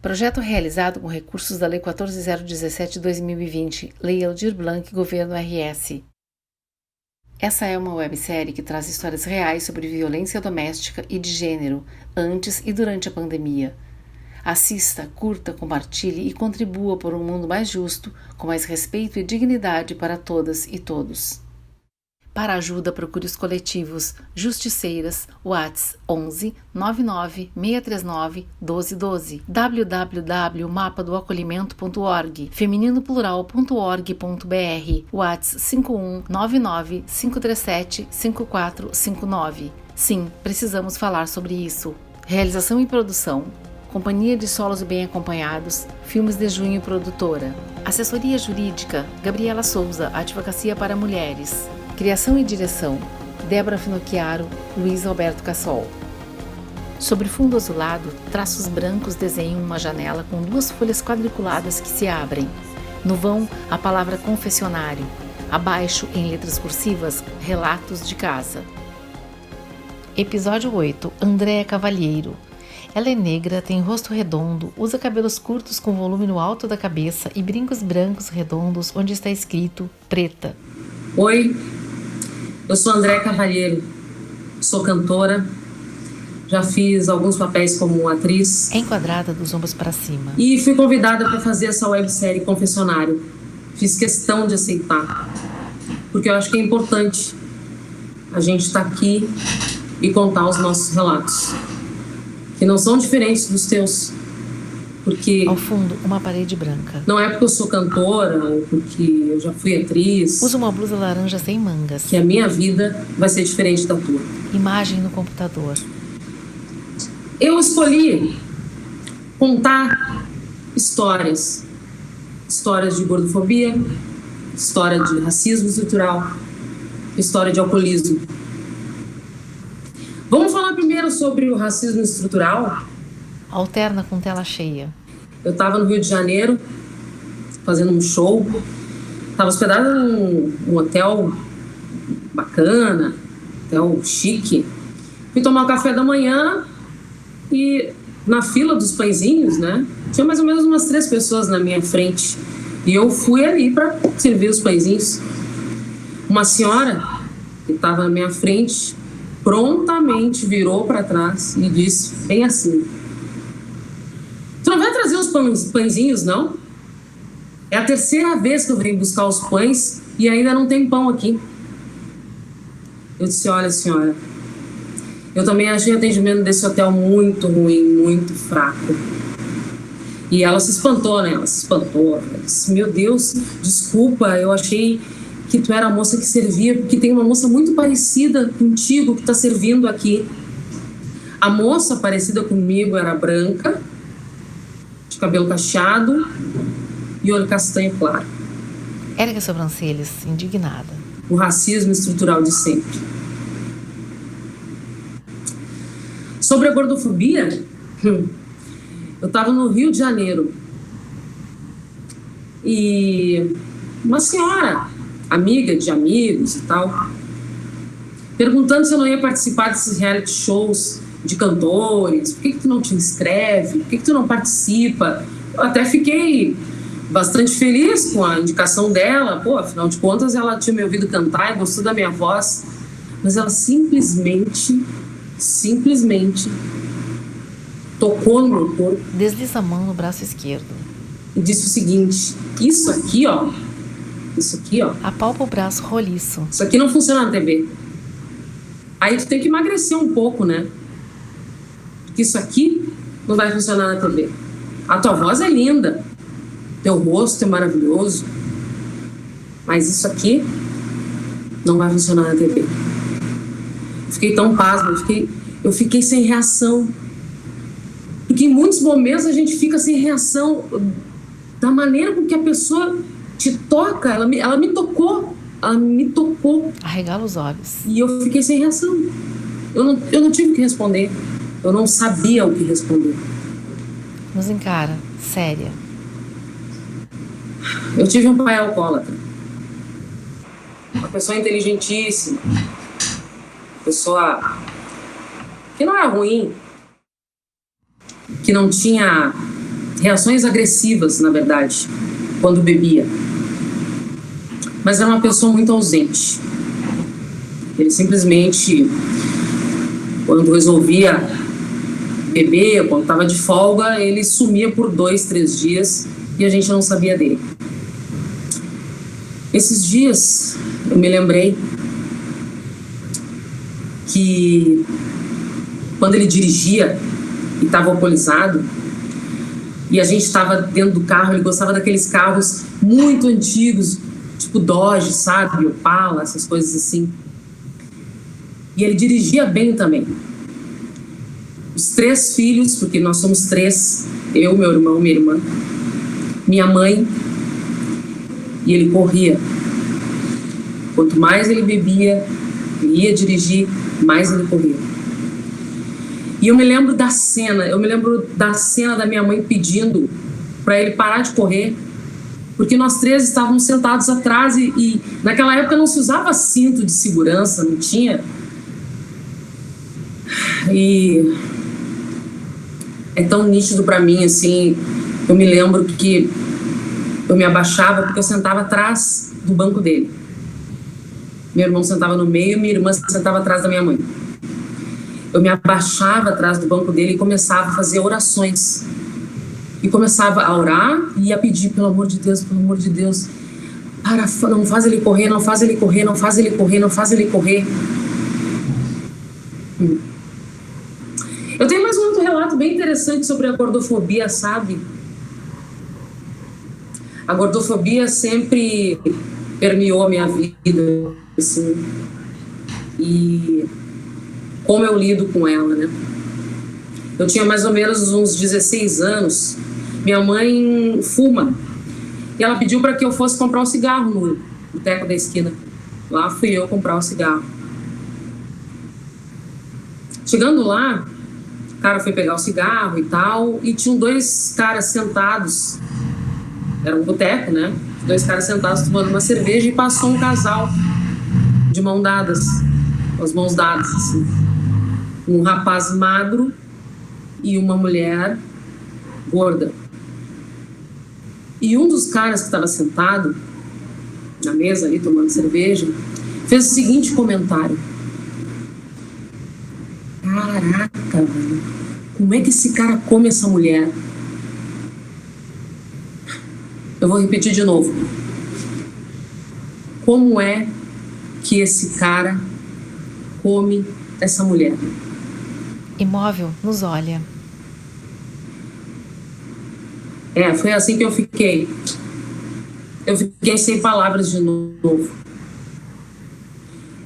Projeto realizado com recursos da Lei 14.017/2020, Lei Aldir Blanc, Governo RS. Essa é uma websérie que traz histórias reais sobre violência doméstica e de gênero, antes e durante a pandemia. Assista, curta, compartilhe e contribua por um mundo mais justo, com mais respeito e dignidade para todas e todos. Para ajuda, procure os coletivos Justiceiras, Whats 11 99 639 1212, www.mapadoacolhimento.org, feminino-plural.org.br, Whats 51 99 537 5459. Sim, precisamos falar sobre isso. Realização e produção: Companhia de Solos Bem Acompanhados, Filmes de Junho Produtora. Assessoria Jurídica: Gabriela Souza, Advocacia para Mulheres. Criação e direção: Débora Finocchiaro, Luiz Alberto Cassol. Sobre fundo azulado, traços brancos desenham uma janela com 2 folhas quadriculadas que se abrem. No vão, a palavra confessionário. Abaixo, em letras cursivas, relatos de casa. Episódio 8. Andréa Cavalheiro. Ela é negra, tem rosto redondo, usa cabelos curtos com volume no alto da cabeça e brincos brancos redondos onde está escrito preta. Oi, eu sou Andréa Cavalheiro, sou cantora, já fiz alguns papéis como atriz. É enquadrada dos ombros para cima. E fui convidada para fazer essa websérie Confessionário. Fiz questão de aceitar, porque eu acho que é importante a gente estar aqui e contar os nossos relatos, que não são diferentes dos teus. Porque ao fundo, uma parede branca. Não é porque eu sou cantora ou porque eu já fui atriz. Usa uma blusa laranja sem mangas. Que a minha vida vai ser diferente da tua. Imagem no computador. Eu escolhi contar histórias. Histórias de gordofobia, história de racismo estrutural, história de alcoolismo. Vamos falar primeiro sobre o racismo estrutural? Alterna com tela cheia. Eu estava no Rio de Janeiro, fazendo um show. Estava hospedada num hotel bacana, hotel chique. Fui tomar o café da manhã e na fila dos pãezinhos, né? Tinha mais ou menos umas 3 pessoas na minha frente. E eu fui ali para servir os pãezinhos. Uma senhora que estava na minha frente prontamente virou para trás e disse, bem assim: "Tu não vai trazer os pãezinhos, não? É a 3ª vez que eu venho buscar os pães e ainda não tem pão aqui." Eu disse, olha, senhora, eu também achei o atendimento desse hotel muito ruim, muito fraco. E ela se espantou, né? Ela se espantou. Ela disse, meu Deus, desculpa, eu achei que tu era a moça que servia, porque tem uma moça muito parecida contigo que está servindo aqui. A moça parecida comigo era branca, de cabelo cacheado e olho castanho claro. Ergue as sobrancelhas, indignada. O racismo estrutural de sempre. Sobre a gordofobia, eu estava no Rio de Janeiro e uma senhora, amiga de amigos e tal, perguntando se eu não ia participar desses reality shows de cantores, por que tu não te inscreve, por que tu não participa? Eu até fiquei bastante feliz com a indicação dela, pô, afinal de contas ela tinha me ouvido cantar e gostou da minha voz, mas ela simplesmente tocou no meu corpo. Desliza a mão no braço esquerdo. E disse o seguinte, isso aqui, ó, apalpa o braço roliço. Isso aqui não funciona na TV. Aí tu tem que emagrecer um pouco, né? Porque isso aqui não vai funcionar na TV. A tua voz é linda, teu rosto é maravilhoso, mas isso aqui não vai funcionar na TV. Fiquei tão pasma, eu fiquei sem reação. Porque em muitos momentos a gente fica sem reação da maneira com que a pessoa te toca. Ela me tocou. Arregala os olhos. E eu fiquei sem reação. Eu não tive o que responder. Eu não sabia o que responder. Nos encara, séria. Eu tive um pai alcoólatra. Uma pessoa inteligentíssima. Uma pessoa que não era ruim. Que não tinha reações agressivas, na verdade, quando bebia. Mas era uma pessoa muito ausente. Ele simplesmente, quando resolvia beber, quando estava de folga, ele sumia por 2, 3 dias e a gente não sabia dele. Esses dias eu me lembrei que quando ele dirigia e estava alcoolizado e a gente estava dentro do carro, ele gostava daqueles carros muito antigos, tipo Dodge, sabe, Opala, essas coisas assim. E ele dirigia bem também. Os 3 filhos, porque nós somos 3, eu, meu irmão, minha irmã, minha mãe, e ele corria. Quanto mais ele bebia, ele ia dirigir, mais ele corria. E eu me lembro da cena da minha mãe pedindo para ele parar de correr, porque nós 3 estávamos sentados atrás e naquela época não se usava cinto de segurança, não tinha. E é tão nítido para mim, assim, eu me lembro que eu me abaixava porque eu sentava atrás do banco dele. Meu irmão sentava no meio, minha irmã sentava atrás da minha mãe. Eu me abaixava atrás do banco dele e começava a fazer orações. E começava a orar e a pedir, pelo amor de Deus, não faz ele correr, não faz ele correr, não faz ele correr, não faz ele correr. Eu tenho mais um outro relato bem interessante sobre a gordofobia, sabe? A gordofobia sempre permeou a minha vida, assim, e como eu lido com ela, né? Eu tinha mais ou menos uns 16 anos, minha mãe fuma, e ela pediu para que eu fosse comprar um cigarro no boteco da esquina. Lá fui eu comprar o cigarro. Chegando lá, o cara foi pegar o cigarro e tal, e tinham 2 caras sentados, era um boteco, né? 2 caras sentados tomando uma cerveja e passou um casal de mão dadas, com as mãos dadas, assim. Um rapaz magro e uma mulher gorda. E um dos caras que estava sentado na mesa ali tomando cerveja fez o seguinte comentário: caraca, velho, como é que esse cara come essa mulher? Eu vou repetir de novo. Como é que esse cara come essa mulher? Imóvel nos olha. Foi assim que eu fiquei. Eu fiquei sem palavras de novo.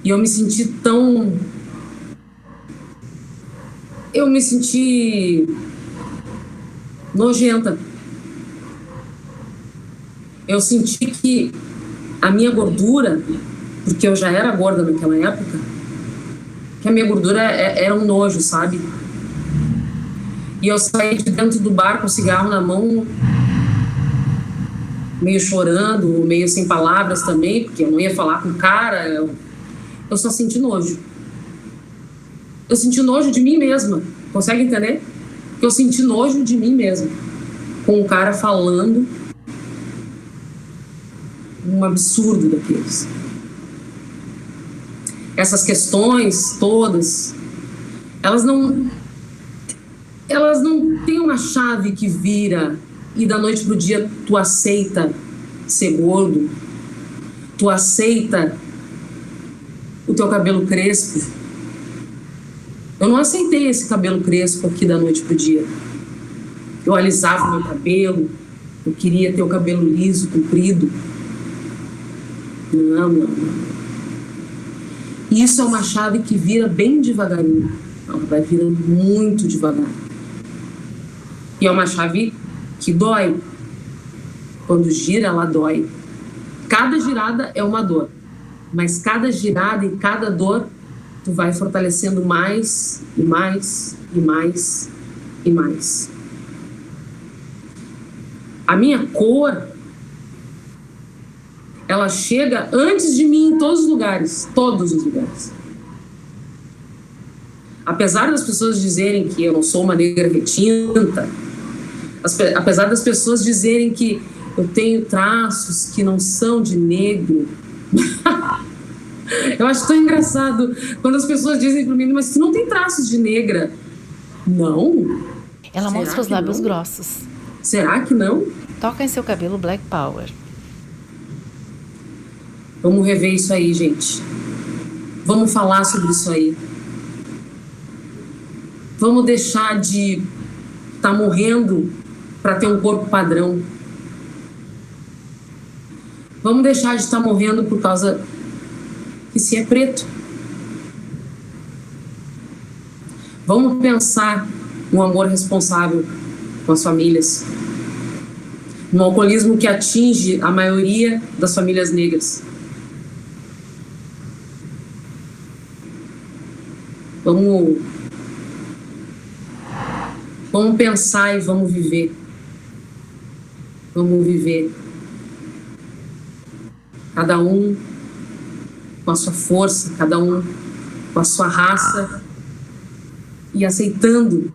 E eu me senti tão... Eu me senti nojenta. Eu senti que a minha gordura, porque eu já era gorda naquela época, que a minha gordura era um nojo, sabe? E eu saí de dentro do bar com o cigarro na mão, meio chorando, meio sem palavras também, porque eu não ia falar com o cara. Eu só senti nojo. Eu senti nojo de mim mesma. Consegue entender? Eu senti nojo de mim mesma. Com o cara falando um absurdo daqueles. Essas questões todas, elas não têm uma chave que vira e da noite pro dia tu aceita ser gordo, tu aceita o teu cabelo crespo. Eu não aceitei esse cabelo crespo aqui da noite pro dia. Eu alisava o meu cabelo, eu queria ter o cabelo liso, comprido. Não. Isso é uma chave que vira bem devagarinho. Ela vai virando muito devagar. E é uma chave que dói. Quando gira, ela dói. Cada girada é uma dor. Mas cada girada e cada dor, tu vai fortalecendo mais e mais e mais e mais. A minha cor, ela chega antes de mim em todos os lugares. Todos os lugares. Apesar das pessoas dizerem que eu não sou uma negra retinta, Apesar das pessoas dizerem que eu tenho traços que não são de negro. Eu acho tão engraçado quando as pessoas dizem para mim, mas tu não tem traços de negra. Não? Ela mostra os lábios grossos. Será que não? Toca em seu cabelo Black Power. Vamos rever isso aí, gente. Vamos falar sobre isso aí. Vamos deixar de estar morrendo para ter um corpo padrão. Vamos deixar de estar morrendo por causa que se é preto. Vamos pensar no amor responsável com as famílias. No alcoolismo que atinge a maioria das famílias negras. Vamos pensar e vamos viver. Vamos viver. Cada um com a sua força, cada um com a sua raça e aceitando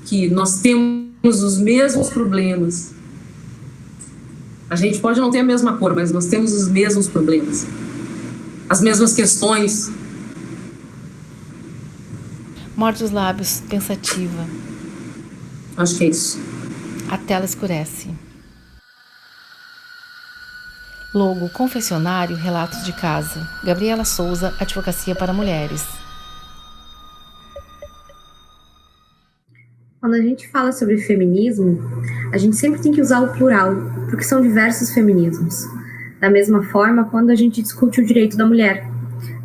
que nós temos os mesmos problemas. A gente pode não ter a mesma cor, mas nós temos os mesmos problemas, as mesmas questões. Morde os lábios, pensativa. Acho que é isso. A tela escurece. Logo, confessionário, relatos de casa. Gabriela Souza, Advocacia para Mulheres. Quando a gente fala sobre feminismo, a gente sempre tem que usar o plural, porque são diversos feminismos. Da mesma forma, quando a gente discute o direito da mulher,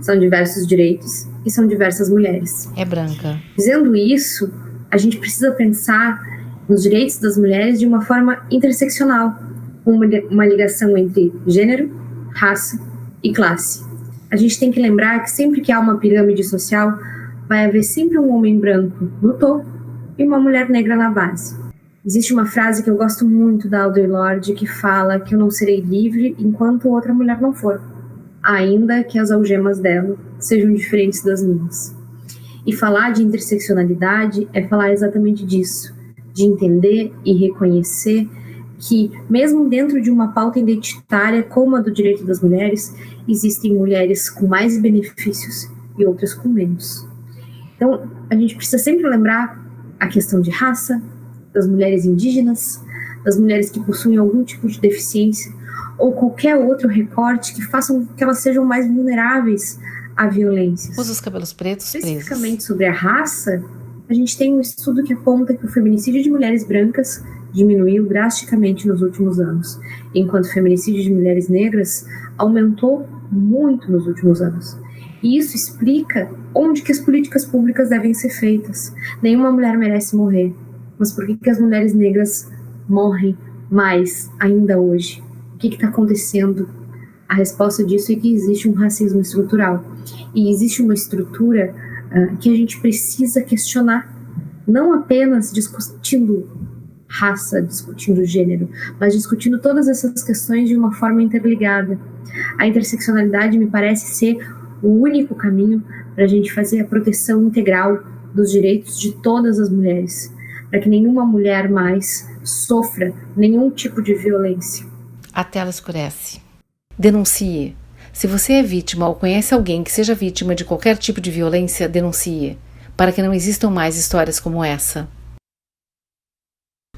são diversos direitos e são diversas mulheres. É branca. Dizendo isso, a gente precisa pensar nos direitos das mulheres de uma forma interseccional, com uma ligação entre gênero, raça e classe. A gente tem que lembrar que sempre que há uma pirâmide social, vai haver sempre um homem branco no topo e uma mulher negra na base. Existe uma frase que eu gosto muito da Audre Lorde que fala que eu não serei livre enquanto outra mulher não for, ainda que as algemas dela sejam diferentes das minhas. E falar de interseccionalidade é falar exatamente disso, de entender e reconhecer que, mesmo dentro de uma pauta identitária como a do direito das mulheres, existem mulheres com mais benefícios e outras com menos. Então, a gente precisa sempre lembrar a questão de raça, das mulheres indígenas, das mulheres que possuem algum tipo de deficiência ou qualquer outro recorte que façam que elas sejam mais vulneráveis a violências. Usa os cabelos pretos presos. Especificamente sobre a raça, a gente tem um estudo que aponta que o feminicídio de mulheres brancas diminuiu drasticamente nos últimos anos, enquanto o feminicídio de mulheres negras aumentou muito nos últimos anos. E isso explica onde que as políticas públicas devem ser feitas. Nenhuma mulher merece morrer, mas por que as mulheres negras morrem mais ainda hoje? O que está acontecendo? A resposta disso é que existe um racismo estrutural. E existe uma estrutura que a gente precisa questionar, não apenas discutindo raça, discutindo gênero, mas discutindo todas essas questões de uma forma interligada. A interseccionalidade me parece ser o único caminho para a gente fazer a proteção integral dos direitos de todas as mulheres, para que nenhuma mulher mais sofra nenhum tipo de violência. A tela escurece. Denuncie. Se você é vítima ou conhece alguém que seja vítima de qualquer tipo de violência, denuncie, para que não existam mais histórias como essa.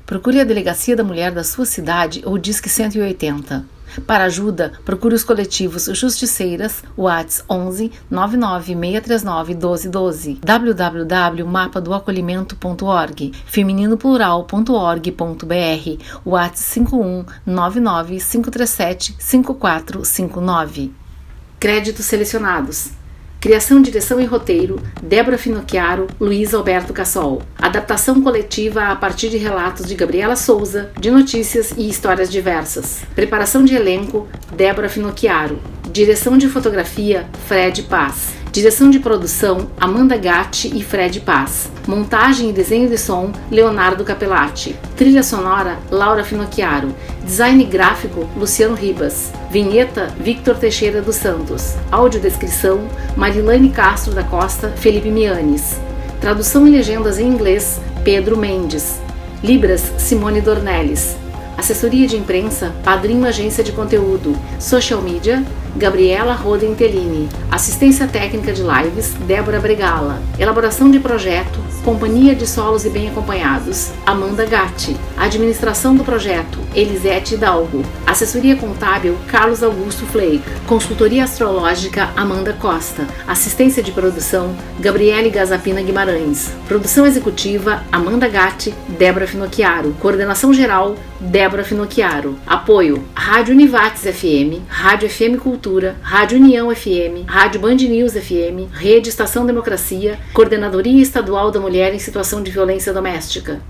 Procure a Delegacia da Mulher da sua cidade ou Disque 180. Para ajuda, procure os coletivos Justiceiras, WhatsApp 11 99 639 1212, www.mapadoacolhimento.org, feminino-plural.org.br, WhatsApp 51 99 537 5459. Créditos selecionados. Criação, direção e roteiro, Débora Finocchiaro, Luiz Alberto Cassol. Adaptação coletiva a partir de relatos de Gabriela Souza, de notícias e histórias diversas. Preparação de elenco, Débora Finocchiaro. Direção de fotografia, Fred Paz. Direção de produção, Amanda Gatti e Fred Paz. Montagem e desenho de som, Leonardo Capellati. Trilha sonora, Laura Finocchiaro. Design gráfico, Luciano Ribas. Vinheta, Victor Teixeira dos Santos. Audiodescrição, Marilane Castro da Costa, Felipe Mianes. Tradução e legendas em inglês, Pedro Mendes. Libras, Simone Dornelles. Assessoria de imprensa, Padrinho Agência de Conteúdo. Social Media, Gabriela Rodentelini. Assistência técnica de lives, Débora Bregala. Elaboração de projeto, Companhia de Solos e Bem Acompanhados, Amanda Gatti. Administração do projeto, Elisete Hidalgo. Assessoria contábil, Carlos Augusto Flake. Consultoria astrológica, Amanda Costa. Assistência de produção, Gabriele Gazapina Guimarães. Produção executiva, Amanda Gatti, Débora Finocchiaro. Coordenação geral, Débora Finocchiaro. Apoio, Rádio Univates FM, Rádio FM Cultura, Rádio União FM, Rádio Band News FM, Rede Estação Democracia, Coordenadoria Estadual da Mulher em Situação de Violência Doméstica.